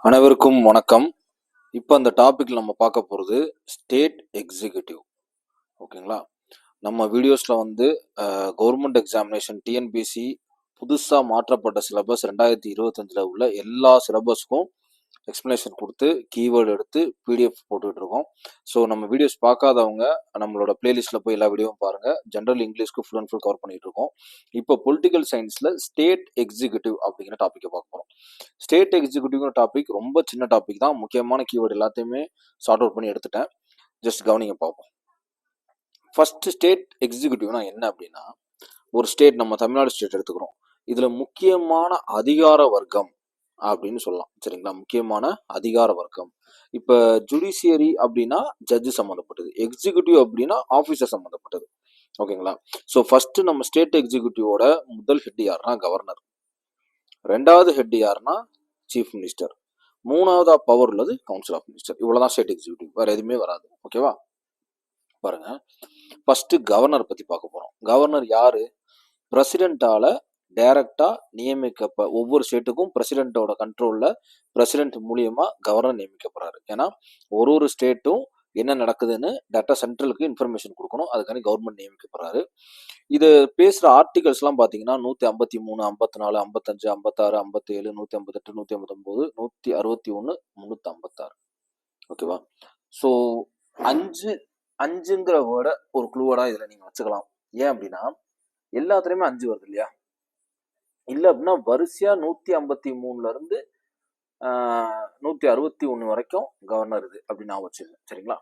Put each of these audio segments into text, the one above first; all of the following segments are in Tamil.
அனைவருக்கும் வணக்கம். இப்போ அந்த டாபிக்ல நம்ம பார்க்க போகிறது ஸ்டேட் எக்ஸிக்யூட்டிவ். ஓகேங்களா? நம்ம வீடியோஸில் வந்து கவர்மெண்ட் எக்ஸாமினேஷன் டிஎன்பிஎஸ்சி புதுசாக மாற்றப்பட்ட சிலபஸ் 2025 உள்ள எல்லா சிலபஸ்க்கும் எக்ஸ்ப்ளனேஷன் கொடுத்து கீவேர்டு எடுத்து பிடிஎஃப் போட்டுக்கிட்டு இருக்கோம். ஸோ நம்ம வீடியோஸ் பார்க்காதவங்க நம்மளோட பிளேலிஸ்ட்டில் போய் எல்லா வீடியோவும் பாருங்கள். ஜென்ரல் இங்கிலீஷ்க்கு ஃபுல் அண்ட் ஃபுல் கவர் பண்ணிகிட்டு இருக்கோம். இப்போ பொலிட்டிக்கல் சயின்ஸில் ஸ்டேட் எக்ஸிக்யூட்டிவ் அப்படிங்கிற டாப்பிக்கை பார்க்க போகிறோம். ஸ்டேட் எக்ஸிக்யூட்டிவ்ங்கிற டாபிக் ரொம்ப சின்ன டாபிக் தான். முக்கியமான கீவேர்டு எல்லாத்தையுமே சார்ட் அவுட் பண்ணி எடுத்துட்டேன். ஜஸ்ட் கவனிங்க பார்ப்போம். ஃபர்ஸ்ட் ஸ்டேட் எக்ஸிக்யூட்டிவ்னா என்ன அப்படின்னா, ஒரு ஸ்டேட், நம்ம தமிழ்நாடு ஸ்டேட் எடுத்துக்கிறோம். இதில் முக்கியமான அதிகார வர்க்கம் அப்படின்னு சொல்லலாம். சரிங்களா? முக்கியமான அதிகார வர்க்கம். இப்போ ஜுடிஷியரி அப்படின்னா ஜட்ஜு சம்மந்தப்பட்டது, எக்ஸிக்யூட்டிவ் அப்படின்னா ஆஃபீஸர் சம்மந்தப்பட்டது. ஓகேங்களா? ஸோ ஃபர்ஸ்ட் நம்ம ஸ்டேட் எக்ஸிக்யூட்டிவோட முதல் ஹெட் யாருன்னா கவர்னர், ரெண்டாவது ஹெட் யாருன்னா சீஃப் மினிஸ்டர், மூணாவதா பவர் உள்ளது கவுன்சில் ஆஃப் மினிஸ்டர். இவ்வளவுதான் ஸ்டேட் எக்ஸிக்யூட்டிவ், வேற எதுவுமே வராது. ஓகேவா? பாருங்க, ஃபர்ஸ்ட் கவர்னர் பத்தி பார்க்க போறோம். கவர்னர் யாரு? பிரசிடென்டால டைரக்டா நியமிக்க, ஒவ்வொரு ஸ்டேட்டுக்கும் பிரசிடென்ட்டோட கண்ட்ரோல்ல பிரசிடென்ட் மூலியமா கவர்னர் நியமிக்கப்படுறாரு. ஏன்னா ஒரு ஸ்டேட்டும் என்ன நடக்குதுன்னு டேரக்டா சென்ட்ரலுக்கு இன்ஃபர்மேஷன் கொடுக்கணும். அதுக்காண்டி கவர்மெண்ட் நியமிக்கப்படுறாரு. இது பேசுற ஆர்டிகல்ஸ் எல்லாம் பாத்தீங்கன்னா 153, 54, 55, 56, 57, 158, 159, 161, 356. ஓகேவா? ஸோ அஞ்சுங்கிற வேர்டை ஒரு க்ளூவர்டா இதுல நீங்க வச்சுக்கலாம். ஏன் அப்படின்னா எல்லாத்துலயுமே 5 வருது இல்லையா? இல்ல அப்படின்னா வரிசையா 153 இருந்து 161 வரைக்கும் கவர்னர் இது அப்படின்னு நான் வச்சுருக்கேன். சரிங்களா?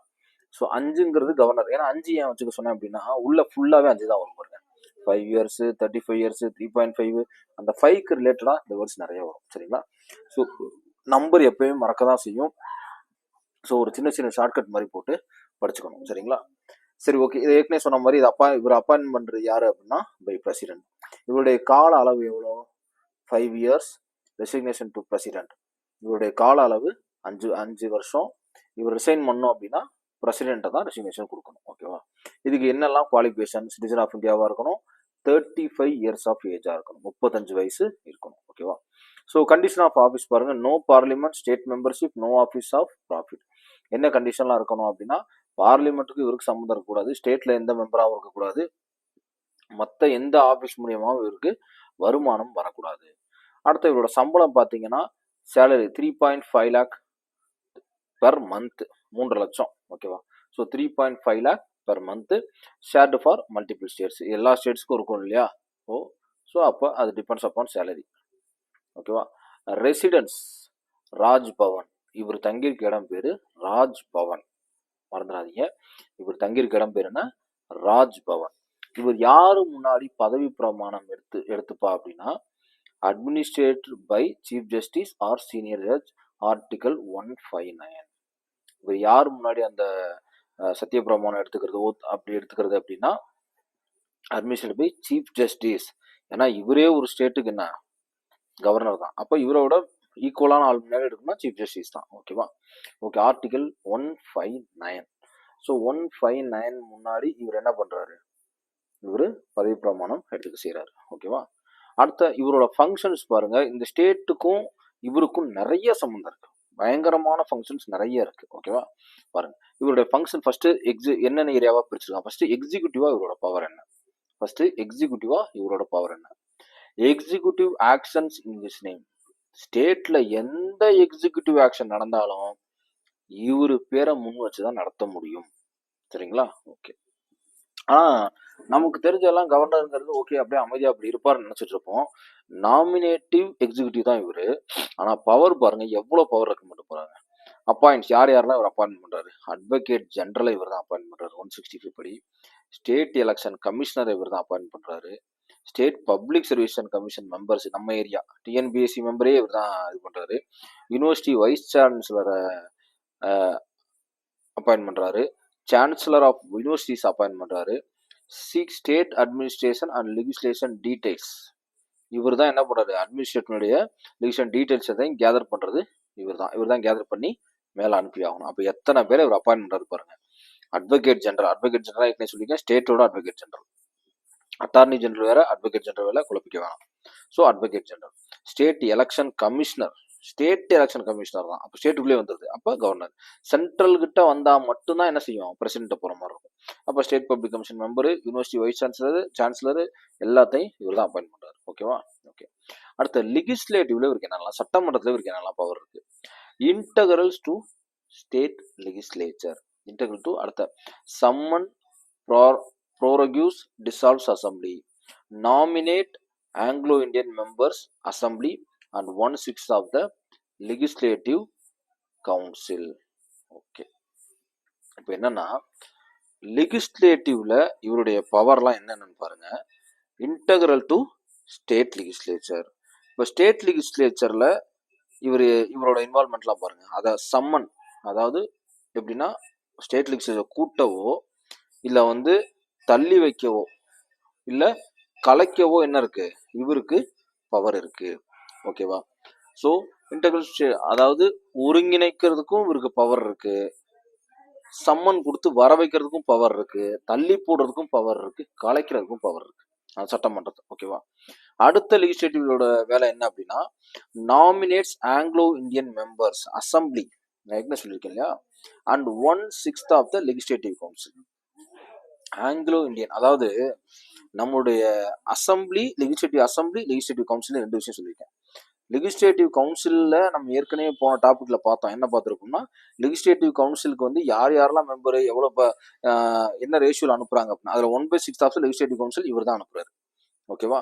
ஸோ 5ங்கிறது கவர்னர். ஏன்னா 5 ஏன் வச்சுக்க சொன்னேன் அப்படின்னா உள்ள ஃபுல்லாவே 5 தான் வரும் பாருங்க. 5 இயர்ஸ், 35 இயர்ஸ், 3.5, அந்த 5க்கு ரிலேட்டடா இந்த வேர்ட்ஸ் நிறைய வரும். சரிங்களா? ஸோ நம்பர் எப்பயுமே மறக்க தான் செய்யும். ஸோ ஒரு சின்ன சின்ன ஷார்ட்கட் மாதிரி போட்டு படிச்சுக்கணும். சரிங்களா? சரி, ஓகே. இது ஏற்கனவே சொன்ன மாதிரி இவர் அப்பாயின்ட் பண்றது யாரு அப்படின்னா பை பிரசிடென்ட். இவருடைய கால அளவு எவ்வளோ? 5 இயர்ஸ் ரெசிக்னேஷன் டு பிரசிடென்ட். இவருடைய கால அளவு 5 வருஷம். இவர் ரிசைன் பண்ணோம் அப்படின்னா பிரசிடென்ட்டை தான் ரெசிக்னேஷன் கொடுக்கணும். ஓகேவா? இதுக்கு என்னெல்லாம் குவாலிஃபிகேஷன்? சிட்டிசன் ஆஃப் இந்தியாவா இருக்கணும், 35 இயர்ஸ் ஆஃப் ஏஜா இருக்கணும், 35 வயசு இருக்கணும். ஓகேவா? ஸோ கண்டிஷன் ஆஃப் ஆஃபீஸ் பாருங்க, no parliament, state membership, no office of profit. என்ன கண்டிஷன்லாம் இருக்கணும் அப்படின்னா பார்லிமெண்ட்டுக்கு இவருக்கு சம்மந்தம் இருக்கக்கூடாது, ஸ்டேட்ல எந்த மெம்பராகவும் இருக்கக்கூடாது, மற்ற எந்த ஆஃபீஸ் மூலியமாகவும் இவருக்கு வருமானம் வரக்கூடாது. அடுத்து இவரோட சம்பளம் பார்த்தீங்கன்னா சேலரி 3.5 lakh பெர் மந்த், 3 லட்சம். ஓகேவா? So 3.5 lakh per month, shared for multiple states. எல்லா ஸ்டேட்ஸ்க்கும் இருக்கும் இல்லையா? ஸோ அப்போ அது டிபெண்ட்ஸ் அப்பான் சேலரி. ஓகேவா? ரெசிடென்ஸ் ராஜ்பவன். இவர் தங்கியிருக்க இடம் பேரு ராஜ்பவன், மறந்துடாதீங்க. இவர் தங்கியிருக்க இடம் பேர் என்ன? ராஜ்பவன். இவர் யாரு முன்னாடி பதவி பிரமாணம் எடுத்துப்பா அப்படின்னா administrator by chief justice or senior judge, article 159. இவர் யார் முன்னாடி அந்த சத்திய பிரமாணம் எடுத்துக்கிறது அப்படின்னா அட்மினிஸ்ட்ரேட்டர் பை சீஃப் ஜஸ்டிஸ். ஏன்னா இவரே ஒரு ஸ்டேட்டுக்கு என்ன கவர்னர் தான். அப்போ இவரோட ஈக்குவலான ஆள் முன்னாடி எடுக்கணும்னா சீஃப் ஜஸ்டிஸ் தான். ஓகேவா? ஓகே. ஆர்டிகல் 159. ஸோ 159 முன்னாடி இவர் என்ன பண்றாரு? இவர் பதவி பிரமாணம் எடுத்துக்க செய்யறாரு. ஓகேவா? அடுத்த இவரோட ஃபங்க்ஷன்ஸ் பாருங்க. இந்த ஸ்டேட்டுக்கும் இவருக்கும் நிறைய சம்பந்தம் இருக்கு, பயங்கரமான ஃபங்க்ஷன்ஸ் நிறைய இருக்கு. ஓகேவா? பாருங்க, இவருடைய ஃபங்க்ஷன் ஃபர்ஸ்ட் என்னென்ன ஏரியாவா பிரிச்சிருக்காங்க. ஃபர்ஸ்ட் எக்ஸிக்யூட்டிவா இவரோட பவர் என்ன? Executive actions in his name. ஸ்டேட்ல எந்த எக்ஸிக்யூட்டிவ் ஆக்ஷன் நடந்தாலும் இவரு பேரை முன் வச்சுதான் நடத்த முடியும். சரிங்களா? ஓகே. ஆனா நமக்கு தெரிஞ்செல்லாம் கவர்னருங்கிறது ஓகே அப்படியே அமைதியா அப்படி இருப்பாருன்னு நினைச்சிட்டு இருப்போம். நாமினேட்டிவ் எக்ஸிக்யூட்டிவ் தான் இவரு. ஆனா பவர் பாருங்க, எவ்வளவு பவர் ரெக்கமெண்ட் போறாங்க. அப்பாயிண்ட்ஸ் யாரெல்லாம் இவர் அப்பாயின்ட் பண்றாரு? அட்வொகேட் ஜெனரலை இவர் தான் அப்பாயின்ட் பண்றாரு 165 படி. ஸ்டேட் எலெக்ஷன் கமிஷனரை இவர் தான் அப்பாயின்ட் பண்றாரு. State public service commission members, நம்ம ஏரியா டிஎன்பிஎஸ்சி மெம்பரே இவர் தான் இது பண்றாரு. யூனிவர்சிட்டி வைஸ் சான்சலரை அப்பாயின்ட் பண்றாரு. சான்சலர் ஆஃப் யூனிவர்சிட்டிஸ் அப்பாயின்ட் பண்றாரு. State administration and legislation details. இவர் தான் என்ன பண்றாரு? அட்மினிஸ்ட்ரேஷனுடைய லெஜிஸ்லேஷன் டீடைல்ஸ் எதையும் கேதர் பண்றது இவர் தான் கேதர் பண்ணி மேல அனுப்பி ஆகணும். அப்ப எத்தனை பேரை இவர் அப்பாயின்ட் பண்றாரு பாருங்க. அட்வொகேட் ஜெனரல் ஏற்கனவே சொல்லியிருக்கேன், ஸ்டேட்டோட அட்வொகேட் ஜெனரல். அட்டார்னி ஜெனரல் வேற, அட்வொகேட் ஜெனரல் வேற, குழப்பிக்க வேணாம். So advocate general. State election commissioner state election commissioner தான். அப்போ ஸ்டேட்டுக்குள்ளே வந்துருது. அப்போ கவர்னர். சென்ட்ரல் கிட்ட வந்தா மட்டும்தான் என்ன செய்யும்? பிரசிடென்ட்ட போற மாதிரி இருக்கும். அப்போ state public commission member, university vice chancellor எல்லாத்தையும் இவர் தான் அப்பாயின்ட் பண்றாரு. ஓகேவா? ஓகே. அடுத்த லெகிஸ்லேட்டிவ்ல இவருக்கு என்னெல்லாம், சட்டமன்றத்தில் இவருக்கு என்னெல்லாம் பவர் இருக்கு? Integrals to state legislature. Integral to அடுத்த summon prorogues dissolves assembly, nominate Anglo-Indian members assembly and 1/6 of the legislative council. Okay. இப்போ என்னன்னா லெகிஸ்லேட்டிவ்ல இவருடைய பவர்லாம் என்னன்னு பாருங்க. Integral to state legislature. இப்போ ஸ்டேட் லெகிஸ்லேச்சர்ல இவரோட இன்வால்மெண்ட்லாம் பாருங்க. அதை சம்மன், அதாவது எப்படின்னா ஸ்டேட் லெகிஸ்லேச்சர் கூட்டவோ இல்லை வந்து தள்ளி வைக்கவோ இல்லை கலைக்கவோ என்ன இருக்கு? இவருக்கு பவர் இருக்கு. ஓகேவா? ஸோ இன்டெகிரல் அதாவது ஒருங்கிணைக்கிறதுக்கும் இவருக்கு பவர் இருக்கு, சம்மன் கொடுத்து வர வைக்கிறதுக்கும் பவர் இருக்கு, தள்ளி போடுறதுக்கும் பவர் இருக்கு, கலைக்கிறதுக்கும் பவர் இருக்கு சட்டமன்றத்தை. ஓகேவா? அடுத்த லெஜிஸ்லேட்டிவோட வேலை என்ன அப்படின்னா nominates Anglo Indian members assembly, நான் என்ன சொல்லியிருக்கேன் இல்லையா, and 1/6 of the legislative council. Anglo Indian அதாவது நம்மளுடைய அசம்பிளி, லெஜிஸ்லேட்டிவ் கவுன்சில் ரெண்டு விஷயம் சொல்லியிருக்கேன். லெஜிஸ்லேட்டிவ் கவுன்சிலில் நம்ம ஏற்கனவே போன டாபிக்ல பார்த்தோம். என்ன பார்த்துருக்கோம்னா லெஜிஸ்லேட்டிவ் கவுன்சிலுக்கு வந்து யாரெல்லாம் மெம்பரு எவ்வளோ என்ன ரேஷியோவில் அனுப்புறாங்க அப்படின்னா அதில் 1/6 ஆஃப் லெஜிஸ்லேட்டிவ் கவுன்சில் இவர் தான் அனுப்புறாரு. ஓகேவா?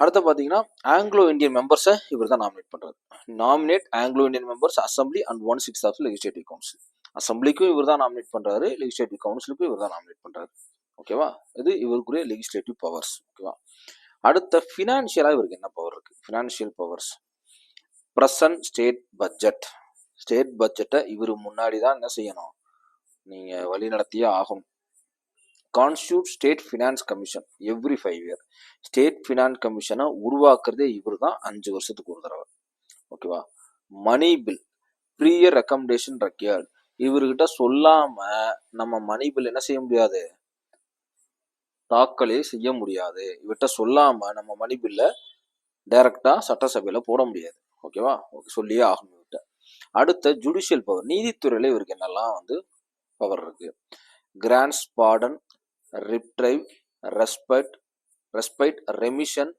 அடுத்து பார்த்தீங்கன்னா ஆங்கிலோ இந்தியன் மெம்பர்ஸை இவர் தான் நாமினேட் பண்ணுறாரு. Nominate Anglo Indian members assembly and 1/6 of legislative council. அசம்பிளிக்கும் இவர் தான் நாமினேட் பண்ணுறாரு, லெஜிஸ்லேட்டிவ் கவுன்சிலுக்கும் இவர் தான் நாமினேட் பண்ணுறாரு. ஓகேவா? இது இவருக்குரிய லெஜிஸ்லேட்டிவ் பவர்ஸ். ஓகேவா? அடுத்த ஃபினான்ஷியலாக இவருக்கு என்ன பவர் இருக்கு? Financial powers. Present state budget. State பட்ஜெட்டை இவர் முன்னாடி தான் என்ன செய்யணும்? நீங்கள் வழி நடத்தியே ஆகணும். Constitute state finance commission every 5 year. State finance கமிஷனை உருவாக்குறதே இவர் தான் 5 வருஷத்துக்கு ஒரு தடவை. ஓகேவா? Money bill prior recommendation required. இவர்கிட்ட சொல்லாம நம்ம மணி பில் என்ன செய்ய முடியாது? தாக்கலே செய்ய முடியாது. இவர்கிட்ட சொல்லாம நம்ம மணி பில்ல டைரக்டா சட்டசபையில போட முடியாது. ஓகேவா? ஓகே, சொல்லியே ஆகணும் இவர்கிட்ட. அடுத்த ஜுடிஷியல் பவர். நீதித்துறையில இவருக்கு என்னெல்லாம் வந்து பவர் இருக்கு? Grants pardon, reprieve, respite, remission,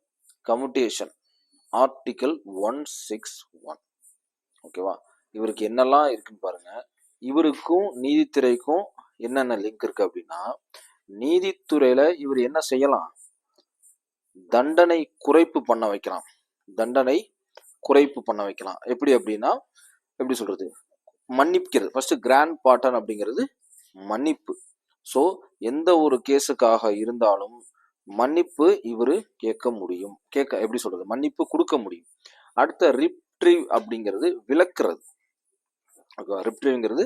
commutation. Article 161. ஓகேவா? இவருக்கு என்னெல்லாம் இருக்குன்னு பாருங்க. இவருக்கும் நீதித்துறைக்கும் என்னென்ன லிங்க் இருக்கு அப்படின்னா நீதித்துறையில இவர் என்ன செய்யலாம்? தண்டனை குறைப்பு பண்ண வைக்கலாம். தண்டனை குறைப்பு பண்ண வைக்கலாம். எப்படி அப்படின்னா எப்படி சொல்றது? மன்னிக்கிறது. ஃபர்ஸ்ட் கிராண்ட் பாட்டன் அப்படிங்கிறது மன்னிப்பு. ஸோ எந்த ஒரு கேஸுக்காக இருந்தாலும் மன்னிப்பு இவர் கேட்க முடியும். எப்படி சொல்றது? மன்னிப்பு கொடுக்க முடியும். அடுத்த ரிப்ட்ரீவ் அப்படிங்கிறது விலக்கிறது. ரிப்ட்ரீவ்ங்கிறது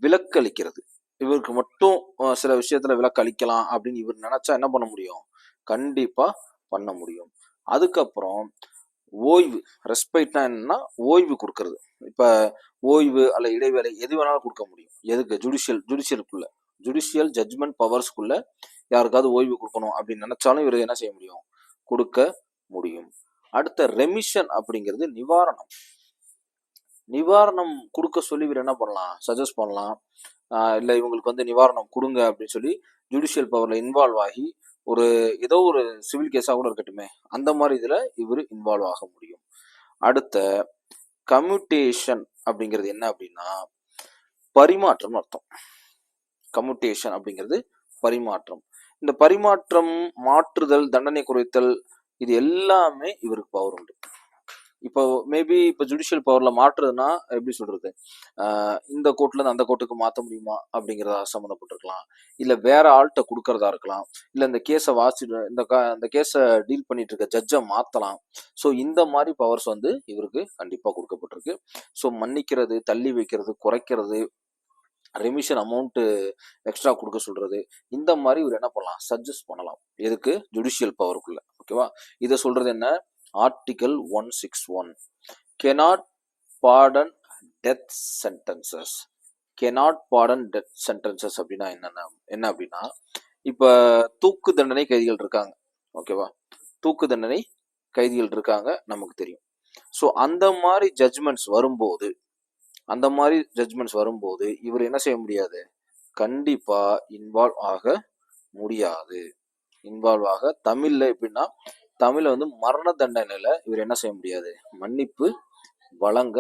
விலக்களிக்கிறது. இவருக்கு மட்டும் சில விஷயத்துல விலக்கு அளிக்கலாம் அப்படின்னு இவர் நினைச்சா என்ன பண்ண முடியும்? கண்டிப்பா பண்ண முடியும். அதுக்கப்புறம் ஓய்வு. ரெஸ்பைட்னா என்னன்னா ஓய்வு கொடுக்கறது. இப்ப ஓய்வு அல்ல இடைவேளை எது வேணாலும் கொடுக்க முடியும். எதுக்கு? ஜுடிஷியலுக்குள்ள ஜுடிஷியல் ஜட்ஜ்மெண்ட் பவர்ஸ்க்குள்ள யாருக்காவது ஓய்வு கொடுக்கணும் அப்படின்னு நினைச்சாலும் இவர் என்ன செய்ய முடியும்? கொடுக்க முடியும். அடுத்த ரெமிஷன் அப்படிங்கிறது நிவாரணம். நிவாரணம் கொடுக்க சொல்லி இவர் என்ன பண்ணலாம்? சஜஸ்ட் பண்ணலாம். இல்லை இவங்களுக்கு வந்து நிவாரணம் கொடுங்க அப்படின்னு சொல்லி ஜுடிஷியல் பவர்ல இன்வால்வ் ஆகி ஏதோ ஒரு சிவில் கேஸாக கூட இருக்கட்டுமே, அந்த மாதிரி இதில் இவர் இன்வால்வ் ஆக முடியும். அடுத்த கம்யூட்டேஷன் அப்படிங்கிறது என்ன அப்படின்னா பரிமாற்றம் அர்த்தம். கம்யூட்டேஷன் அப்படிங்கிறது பரிமாற்றம். இந்த பரிமாற்றம், மாற்றுதல், தண்டனை குறைத்தல், இது எல்லாமே இவருக்கு பவர் உண்டு. இப்போ மேபி இப்போ ஜுடிஷியல் பவர்ல மாற்றுறதுன்னா எப்படி சொல்றது? இந்த கோர்ட்ல இருந்து அந்த கோர்ட்டுக்கு மாற்ற முடியுமா அப்படிங்கிறதா சம்மந்தப்பட்டிருக்கலாம். இல்லை வேற ஆள்கிட்ட கொடுக்கறதா இருக்கலாம். இல்லை இந்த கேஸை வாசிட்டு இந்த கேஸை டீல் பண்ணிட்டு இருக்க ஜட்ஜை மாற்றலாம். ஸோ இந்த மாதிரி பவர்ஸ் வந்து இவருக்கு கண்டிப்பாக கொடுக்கப்பட்டிருக்கு. ஸோ மன்னிக்கிறது, தள்ளி வைக்கிறது, குறைக்கிறது, ரெமிஷன் அமௌண்ட் எக்ஸ்ட்ரா கொடுக்க சொல்றது, இந்த மாதிரி இவர் என்ன பண்ணலாம்? சஜஸ்ட் பண்ணலாம். எதுக்கு? ஜுடிஷியல் பவருக்குள்ள. ஓகேவா? இதை சொல்றது என்ன? Article 161. cannot pardon death sentences. cannot pardon death sentences அப்படின்னா என்ன அப்படின்னா இப்ப தூக்கு தண்டனை கைதிகள் இருக்காங்க. ஓகேவா? தூக்கு தண்டனை கைதிகள் இருக்காங்க, நமக்கு தெரியும். ஸோ அந்த மாதிரி ஜட்ஜ்மெண்ட்ஸ் வரும்போது இவர் என்ன செய்ய முடியாது, கண்டிப்பா இன்வால்வ் ஆக முடியாது. தமிழ்ல எப்படின்னா, தமிழ்ல வந்து மரண தண்டனையில இவர் என்ன செய்ய முடியாது, மன்னிப்பு வழங்க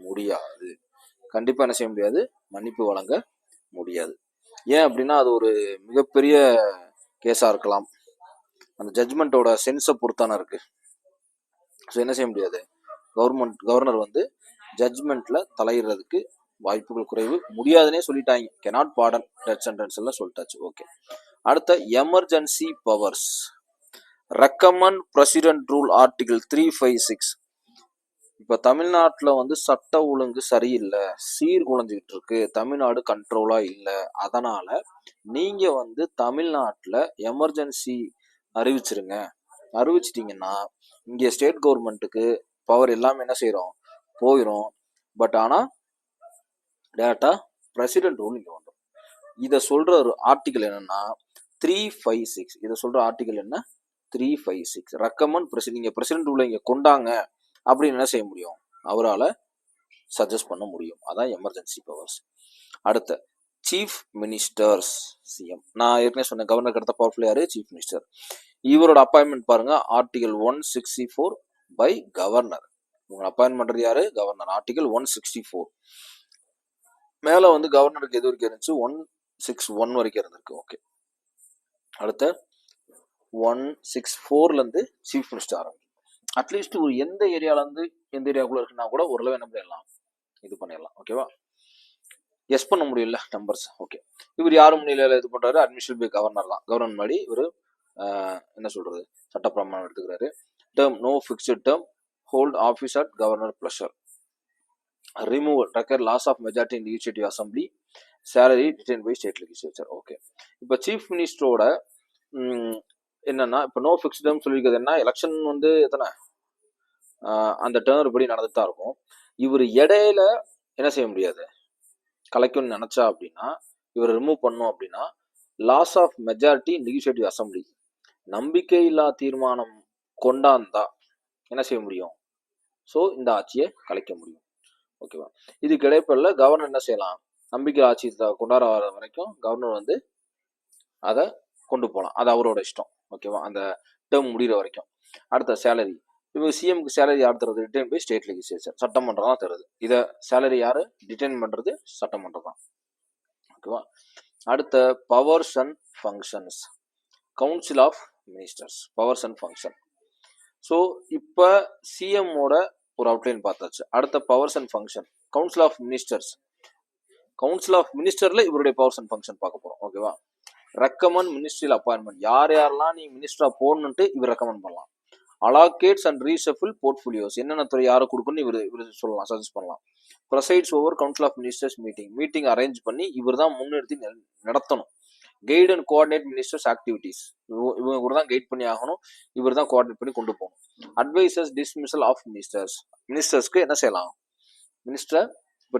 முடியாது. கண்டிப்பா என்ன செய்ய முடியாது, மன்னிப்பு வழங்க முடியாது. ஏன் அப்படின்னா அது ஒரு மிகப்பெரிய கேஸா இருக்கலாம், அந்த ஜட்ஜ்மெண்ட்டோட சென்ஸை பொறுத்தான இருக்கு. ஸோ என்ன செய்ய முடியாது, கவர்னர் வந்து ஜட்ஜ்மெண்ட்ல தலையிடுறதுக்கு வாய்ப்புகள் குறைவு, முடியாதுன்னே சொல்லிட்டாங்க. கெனாட் பார்டன் டெத் சென்டென்ஸ் எல்லாம் சொல்லிட்டாச்சு. ஓகே, அடுத்த emergency powers. Recommend president rule article 356. இப்ப தமிழ்நாட்டுல வந்து சட்ட ஒழுங்கு சரியில்லை, சீர்குலைஞ்சுக்கிட்டு இருக்கு, தமிழ்நாடு கண்ட்ரோலா இல்லை, அதனால நீங்க வந்து தமிழ்நாட்டுல எமர்ஜென்சி அறிவிச்சிட்டீங்கன்னா இங்க ஸ்டேட் கவர்மெண்ட்டுக்கு பவர் எல்லாமே என்ன செய்யறோம், போயிடும். பட் ஆனா டேட்டா பிரசிடென்ட் ரூல் இங்க வந்துடும். இதை சொல்ற ஒரு ஆர்டிகல் என்னன்னா 356. இதை சொல்ற ஆர்டிகல் என்ன, 356. ரெக்கமெண்ட் பிரசிடென்ட், நீங்க பிரசிடென்ட் ரூலை இங்க கொண்டாங்க அப்படின்னு என்ன செய்ய முடியும், அவரால் சஜஸ்ட் பண்ண முடியும். அதான் எமர்ஜென்சி பவர்ஸ். அடுத்த சீஃப் மினிஸ்டர்ஸ், சிஎம். நான் ஏற்கனவே சொன்னேன், கவர்னருக்கு அடுத்த பவர்ஃபுல் யாரு, சீஃப் மினிஸ்டர். இவரோட அப்பாயின்மெண்ட் பாருங்க, ஆர்டிகல் 164 பை கவர்னர். உங்க அப்பாயின்ட் பண்றது யாரு, கவர்னர். ஆர்டிகல் 164. மேல வந்து கவர்னருக்கு எது வரைக்கும் இருந்துச்சு, 161 வரைக்கும் இருந்திருக்கு. ஓகே, அடுத்த 164ல இருந்து சீஃப் மினிஸ்டர் ஆரம்பிக்கும். அட்லீஸ்ட் ஒரு எந்த ஏரியால இருந்து எந்த ஏரியாக்குள்ள இருக்குன்னா கூட ஓரளவு என்ன பண்ணிடலாம், இது பண்ணிடலாம். ஓகேவா, எஸ் பண்ண முடியல நம்பர்ஸ். ஓகே, இவர் யாரும் முன்னிலையில இது பண்றாரு, அட்மிஷன் பை கவர்னர் தான். கவர்னர் முன்னாடி இவர் என்ன சொல்றது, சட்டப்பிரமாணம் எடுத்துக்கிறாரு. Term no fixed term, hold office at governor pleasure. Removal recur loss of majority in legislative assembly, salary detain by state legislature. Okay, இப்போ சீஃப் மினிஸ்டரோட என்னன்னா, இப்போ நோ ஃபிக்ஸ்டு டேர்ம் சொல்லியிருக்கிறது என்ன, எலெக்ஷன் வந்து எத்தனை அந்த டேர்ம் படி நடந்துட்டு தான் இருக்கும். இவர் இடையில என்ன செய்ய முடியாது, கலைக்கணும்னு நினைச்சா அப்படின்னா, இவர் ரிமூவ் பண்ணும் அப்படின்னா, loss of majority legislative assembly, நம்பிக்கையில்லா தீர்மானம் கொண்டாந்தா என்ன செய்ய முடியும், ஸோ இந்த ஆட்சியை கலைக்க முடியும். ஓகேவா, இதுக்கு இடைப்படல கவர்னர் என்ன செய்யலாம், நம்பிக்கை ஆட்சி கொண்டாட வர வரைக்கும் கவர்னர் வந்து அதை கொண்டு போகலாம், அது அவரோட இஷ்டம். ஓகேவா, அந்த டேர்ம் முடிகிற வரைக்கும். அடுத்த சேலரி, இவங்க சிஎம்க்கு சேலரி யார் தருது, டிடைன் பை ஸ்டேட் லெஜிஸ்லேச்சர், சட்டமன்றம் தான் தருது. இதை சேலரி யாரு டிடைன் பண்றது, சட்டமன்றம் தான். ஓகேவா, அடுத்த powers and functions. Council of ministers, powers and function. So இப்போ சிஎம்மோட ஒரு அவுட்லைன் பார்த்தாச்சு. அடுத்த powers and function, council of ministers. Council of மினிஸ்டர்ல இவருடைய பவர்ஸ் அண்ட் ஃபங்க்ஷன் பார்க்க போறோம். ஓகேவா, ரெக்கமெண்ட் மினிஸ்ட்ரியல் அப்பாயின்மெண்ட், யார் யாரெல்லாம் நீ மினிஸ்டரா போடணுன்ட்டு இவர் ரெக்கமெண்ட் பண்ணலாம். அலாகேட்ஸ் அண்ட் ரீஷஃபில் போர்ட்ஃபோலியோஸ், என்னென்ன துறை யாரை கொடுக்கணும்னு இவர் சொல்லலாம், சஜஸ்ட் பண்ணலாம். Presides over council of ministers meeting arrange பண்ணி இவர் தான் முன்னிறுத்தி நடத்தணும். Guide and coordinate ministers activities, இவங்க கூட தான் கைட் பண்ணி ஆகணும், இவர் தான் கோஆர்டினேட் பண்ணி கொண்டு போகணும். அட்வைசர்ஸ் டிஸ்மிசல் ஆஃப் மினிஸ்டர்ஸ், மினிஸ்டர்ஸ்க்கு என்ன செய்யலாம், மினிஸ்டர் இப்போ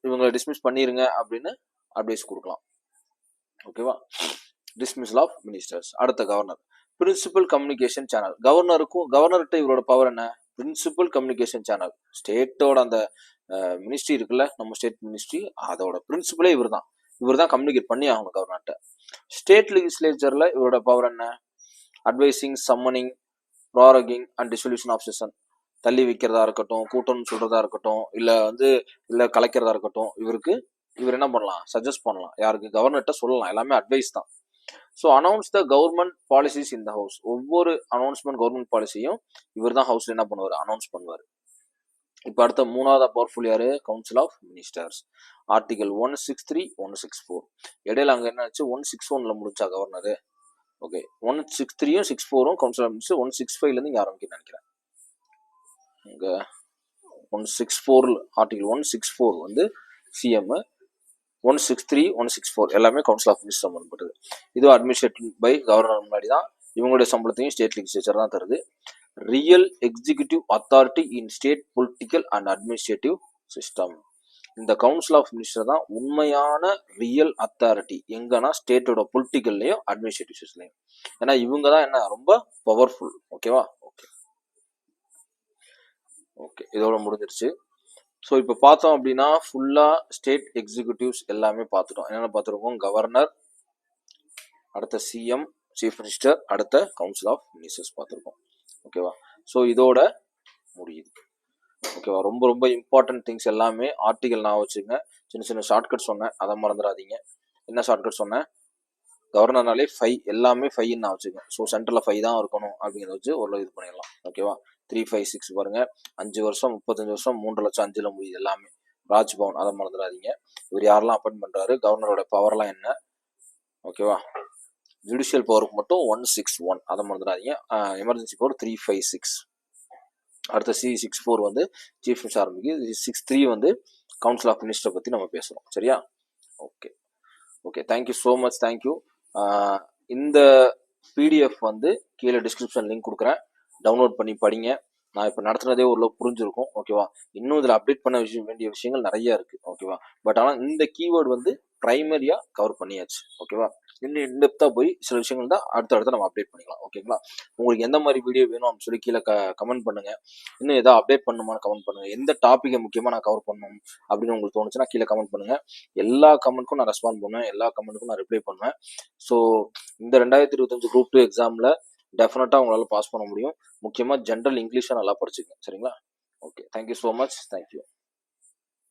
இவங்களை டிஸ்மிஸ் பண்ணிருங்க அப்படின்னு அட்வைஸ் கொடுக்கலாம். ஓகேவா, டிஸ்மிசல் ஆஃப் மினிஸ்டர்ஸ். அடுத்த கவர்னர், பிரின்சிபல் கம்யூனிகேஷன் சேனல். கவர்னர்கிட்ட இவரோட பவர் என்ன, பிரின்சிபல் கம்யூனிகேஷன் சேனல். ஸ்டேட்டோட அந்த மினிஸ்ட்ரி இருக்குல்ல, நம்ம ஸ்டேட் மினிஸ்ட்ரி, அதோட பிரின்சிபலே இவர் தான் கம்யூனிகேட் பண்ணி ஆகணும் கவர்னர்கிட்ட. ஸ்டேட் லெஜிஸ்லேச்சர்ல இவரோட பவர் என்ன, advising, summoning, proroguing and dissolution of session. தள்ளி வைக்கிறதா இருக்கட்டும், கூட்டம்னு சொல்றதா இருக்கட்டும், இல்ல கலைக்கிறதா இருக்கட்டும், இவர் என்ன பண்ணலாம், சஜஸ்ட் பண்ணலாம். யாருக்கு, கவர்னர்கிட்ட சொல்லலாம், எல்லாமே அட்வைஸ் தான். So announce the government policies in the house. ஒவ்வொரு அனௌன்ஸ்மெண்ட் கவர்மெண்ட் பாலிசியும் இவர் தான் ஹவுஸ்ல என்ன பண்ணுவார், அனௌன்ஸ் பண்ணுவார். இப்போ அடுத்த மூணாவது பவர்ஃபுல் யாரு, கவுன்சில் ஆஃப் மினிஸ்டர்ஸ். ஆர்டிகல் 163, 164. இடையில அங்க என்ன ஆச்சு, 161ல முடிச்சா கவர்னர். ஓகே, 163யும் 64ம் கவுன்சில் ஆஃப் மினிஸ்டர். 165ல இருந்து இங்க ஆரம்பிக்க நினைக்கிறேன். இங்க 164 ஆர்டிகல் 164 வந்து சிஎம், 163, 164 எல்லாமே கவுன்சில் ஆஃப் மினிஸ்டர் சம்பந்தப்பட்டது. இதுவும் அட்மினிஸ்ட்ரேட்டிவ் பை கவர்னர் முன்னாடி தான். இவங்களுடைய சம்பளத்தையும் ஸ்டேட் லெஜிஸ்லேச்சர் தான் தருது. Real executive authority in state political and administrative system. இந்த கவுன்சில் ஆஃப் மினிஸ்டர் தான் உண்மையான ரியல் அத்தாரிட்டி எங்கன்னா ஸ்டேட்டோட பொலிட்டிக்கல்லையும் அட்மினிஸ்ட்ரேட்டிவ் சிஸ்டம்லையும். ஏன்னா இவங்க தான் என்ன ரொம்ப பவர்ஃபுல். ஓகேவா, ஓகே. ஓகே, இதோட முடிஞ்சிருச்சு. ஸோ இப்போ பார்த்தோம் அப்படின்னா ஃபுல்லாக ஸ்டேட் எக்ஸிக்யூட்டிவ்ஸ் எல்லாமே பார்த்துட்டோம். என்னென்ன பார்த்துருக்கோம்? கவர்னர், அடுத்த சிஎம், சீஃப் மினிஸ்டர், அடுத்த கவுன்சில் ஆஃப் மினிஸ்டர்ஸ் பார்த்துருக்கோம். ஓகேவா? ஸோ இதோட முடியுது. ஓகேவா? ரொம்ப ரொம்ப இம்பார்ட்டன்ட் திங்ஸ் எல்லாமே ஆர்டிகல் நான் வச்சுங்க. சின்ன சின்ன ஷார்ட்கட் சொன்னேன், அதை மறந்துடாதீங்க. என்ன ஷார்ட்கட் சொன்னேன்? கவர்னர்னாலே 5 எல்லாமே 5 நான் வச்சுக்கேன். ஸோ சென்டரில் 5 தான் இருக்கணும் அப்படிங்கிறத வச்சு ஒரு இது பண்ணிடலாம். ஓகேவா? 3, 5, 6 பாருங்க. 5 வருஷம், 35 வருஷம், 3 லட்சம், 5ல் முடியுது எல்லாமே. ராஜ்பவன், அதை மறந்துடாதீங்க. இவர் யாரெல்லாம் அப்பாயின்ட் பண்றாரு, கவர்னரோட பவர்லாம் என்ன? ஓகேவா? ஜுடிஷியல் பவருக்கு மட்டும் 161, அதை மறந்துடாதீங்க. Emergency power 356. அடுத்த C64 வந்து சீஃப் மினிஸ்டர் ஆரம்பிக்குது. 63 வந்து கவுன்சில் ஆஃப் மினிஸ்டர் பற்றி நம்ம பேசுகிறோம். சரியா? Okay okay, thank you so much. Thank you. இந்த பிடிஎஃப் வந்து கீழே டிஸ்கிரிப்ஷன் லிங்க் கொடுக்குறேன், டவுன்லோட் பண்ணி படிங்க. நான் இப்போ நடத்துனதே ஓரளவு புரிஞ்சிருக்கும். ஓகேவா? இன்னும் இதில் அப்டேட் பண்ண வேண்டிய விஷயங்கள் நிறைய இருக்குது. ஓகேவா? பட் ஆனால் இந்த கீவேர்டு வந்து ப்ரைமரியாக கவர் பண்ணியாச்சு. ஓகேவா? இன்னும் இன்டெப்த்தாக போய் சில விஷயங்கள் தான் அடுத்தடுத்து நம்ம அப்டேட் பண்ணிக்கலாம். ஓகேங்களா? உங்களுக்கு எந்த மாதிரி வீடியோ வேணும் அப்படின்னு சொல்லி கீழே கமெண்ட் பண்ணுங்க. இன்னும் எதாவது அப்டேட் பண்ணணுமான்னு கமெண்ட் பண்ணுங்க. எந்த டாப்பிக்கை முக்கியமாக நான் கவர் பண்ணணும் அப்படின்னு உங்களுக்கு தோணுச்சுன்னா கீழே கமெண்ட் பண்ணுங்க. எல்லா கமெண்ட்க்கும் நான் ரெஸ்பாண்ட் பண்ணுவேன், எல்லா கமெண்ட்டுக்கும் நான் ரிப்ளை பண்ணுவேன். ஸோ இந்த 2025 குரூப் 2 எக்ஸாமில் டெஃபினட்டாக உங்களால் பாஸ் பண்ண முடியும். முக்கியமாக ஜென்ரல் இங்கிலீஷை நல்லா படிச்சுக்கங்க. சரிங்களா? Okay, thank you so much. Thank you.